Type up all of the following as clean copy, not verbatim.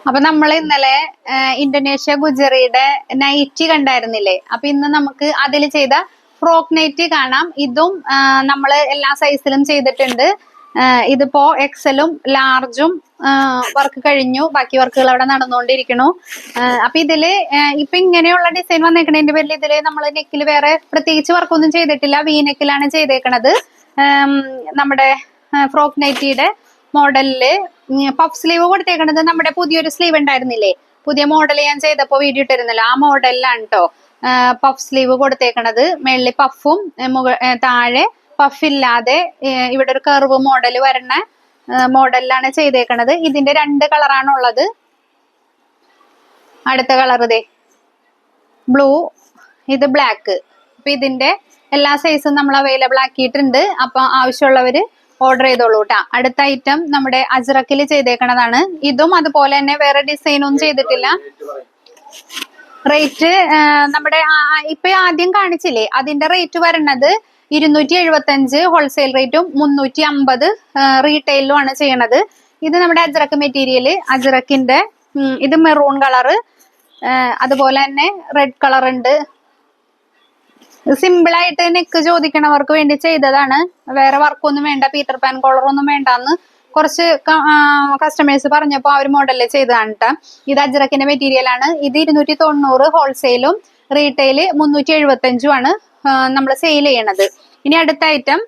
അപ്പൊ നമ്മൾ ഇന്നലെ ഇന്തോനേഷ്യ ഗുജറിയുടെ നൈറ്റി കണ്ടായിരുന്നില്ലേ? അപ്പൊ ഇന്ന് നമുക്ക് അതിൽ ചെയ്ത ഫ്രോക്ക് നൈറ്റി കാണാം. ഇതും നമ്മൾ എല്ലാ സൈസിലും ചെയ്തിട്ടുണ്ട്. ഇതിപ്പോ എക്സലും ലാർജും വർക്ക് കഴിഞ്ഞു, ബാക്കി വർക്കുകൾ അവിടെ നടന്നുകൊണ്ടിരിക്കണു. അപ്പൊ ഇതില് ഇപ്പൊ ഇങ്ങനെയുള്ള ഡിസൈൻ വന്നേക്കണതിന്റെ പേരിൽ ഇതില് നമ്മൾ നെക്കിൽ വേറെ പ്രത്യേകിച്ച് വർക്കൊന്നും ചെയ്തിട്ടില്ല, വി നെക്കിലാണ് ചെയ്തേക്കണത്. നമ്മുടെ ഫ്രോക്ക് നൈറ്റിയുടെ മോഡലില് പഫ് സ്ലീവ് കൊടുത്തേക്കണത് നമ്മുടെ പുതിയൊരു സ്ലീവ് ഉണ്ടായിരുന്നില്ലേ, പുതിയ മോഡൽ ഞാൻ ചെയ്തപ്പോ വീഡിയോ ഇട്ടിരുന്നല്ലോ, ആ മോഡലിലാണ് കേട്ടോ പഫ് സ്ലീവ് കൊടുത്തേക്കണത്. മേളിൽ പഫും താഴെ പഫ് ഇല്ലാതെ ഇവിടെ ഒരു കർവ് മോഡൽ വരണ മോഡലിലാണ് ചെയ്തേക്കണത്. ഇതിന്റെ 2 കളറാണ് ഉള്ളത്. അടുത്ത കളർ ഇതേ ബ്ലൂ, ഇത് ബ്ലാക്ക്. അപ്പൊ ഇതിന്റെ എല്ലാ സൈസും നമ്മൾ അവൈലബിൾ ആക്കിയിട്ടുണ്ട്. അപ്പൊ ആവശ്യമുള്ളവര് ഓർഡർ ചെയ്തോളൂ കേട്ടാ. അടുത്ത ഐറ്റം നമ്മുടെ അജ്രക്കിൽ ചെയ്തേക്കണതാണ്. ഇതും അതുപോലെ തന്നെ വേറെ ഡിസൈൻ ഒന്നും ചെയ്തിട്ടില്ല. റേറ്റ് നമ്മുടെ ഇപ്പൊ ആദ്യം കാണിച്ചില്ലേ, അതിന്റെ റേറ്റ് വരണത് 275 ഹോൾസെയിൽ റേറ്റും 350 റീറ്റെയിലും ആണ് ചെയ്യണത്. ഇത് നമ്മുടെ അജ്രക്ക് മെറ്റീരിയൽ, അജ്രക്കിന്റെ ഇത് മെറൂൺ കളറ്, അതുപോലെ തന്നെ റെഡ് കളർ ഉണ്ട്. സിമ്പിൾ ആയിട്ട് നെക്ക് ചോദിക്കണവർക്ക് വേണ്ടി ചെയ്തതാണ്. വേറെ വർക്കൊന്നും വേണ്ട, പീറ്റർ പാൻ കോളർ ഒന്നും വേണ്ടെന്ന് കുറച്ച് കസ്റ്റമേഴ്സ് പറഞ്ഞപ്പോ ആ ഒരു മോഡലിൽ ചെയ്തതാണ് കേട്ടോ. ഇത് അജ്രക്കിന്റെ മെറ്റീരിയൽ ആണ്. ഇത് 290 ഹോൾസെയിലും റീറ്റെയില് 375 ആണ് നമ്മൾ സെയിൽ ചെയ്യണത്. ഇനി അടുത്ത ഐറ്റം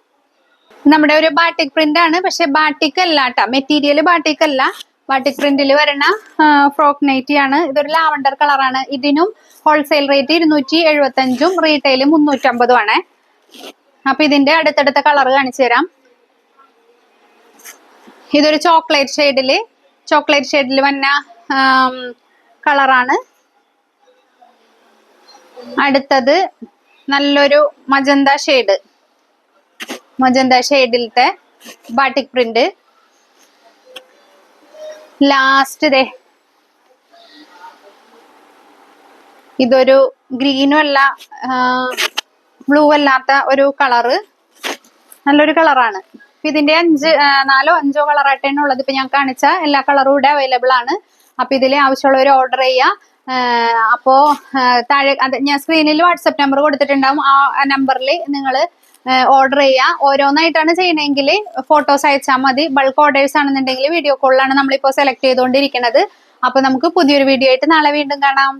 നമ്മുടെ ഒരു ബാട്ടിക് പ്രിന്റ് ആണ്, പക്ഷെ ബാട്ടിക് അല്ല കേട്ടോ, മെറ്റീരിയൽ ബാട്ടിക് അല്ല, ബാട്ടിക് പ്രിന്റിൽ വരണ ഫ്രോക്ക് നൈറ്റി ആണ്. ഇതൊരു ലാവണ്ടർ കളറാണ്. ഇതിനും ഹോൾസെയിൽ റേറ്റ് 275ഉം റീറ്റെയിൽ 350 ആണ്. അപ്പൊ ഇതിന്റെ അടുത്തടുത്ത കളർ കാണിച്ചു തരാം. ഇതൊരു ചോക്ലേറ്റ് ഷെയ്ഡിൽ വന്ന കളറാണ്. അടുത്തത് നല്ലൊരു മജന്ത ഷെയ്ഡിലത്തെ ബാട്ടിക് പ്രിന്റ്. ലാസ്റ്റ് ഇതൊരു ഗ്രീനും അല്ല ബ്ലൂ അല്ലാത്ത ഒരു കളറ്, നല്ലൊരു കളറാണ്. ഇതിന്റെ 4 or 5 കളറായിട്ടാണ് ഉള്ളത്. ഇപ്പൊ ഞാൻ കാണിച്ച എല്ലാ കളറും ഇവിടെ അവൈലബിൾ ആണ്. അപ്പൊ ഇതിലെ ആവശ്യമുള്ളവർ ഓർഡർ ചെയ്യാം. അപ്പോ താഴെ ഞാൻ സ്ക്രീനിൽ വാട്സപ്പ് നമ്പർ കൊടുത്തിട്ടുണ്ടാവും. ആ നമ്പറിൽ നിങ്ങൾ ഓർഡർ ചെയ്യുക. ഓരോന്നായിട്ടാണ് ചെയ്യണമെങ്കിൽ ഫോട്ടോസ് അയച്ചാൽ മതി. ബൾക്ക് ഓർഡേഴ്സ് ആണെന്നുണ്ടെങ്കിൽ വീഡിയോ കോളിലാണ് നമ്മളിപ്പോ സെലക്ട് ചെയ്തുകൊണ്ടിരിക്കുന്നത്. അപ്പൊ നമുക്ക് പുതിയൊരു വീഡിയോ ആയിട്ട് നാളെ വീണ്ടും കാണാം.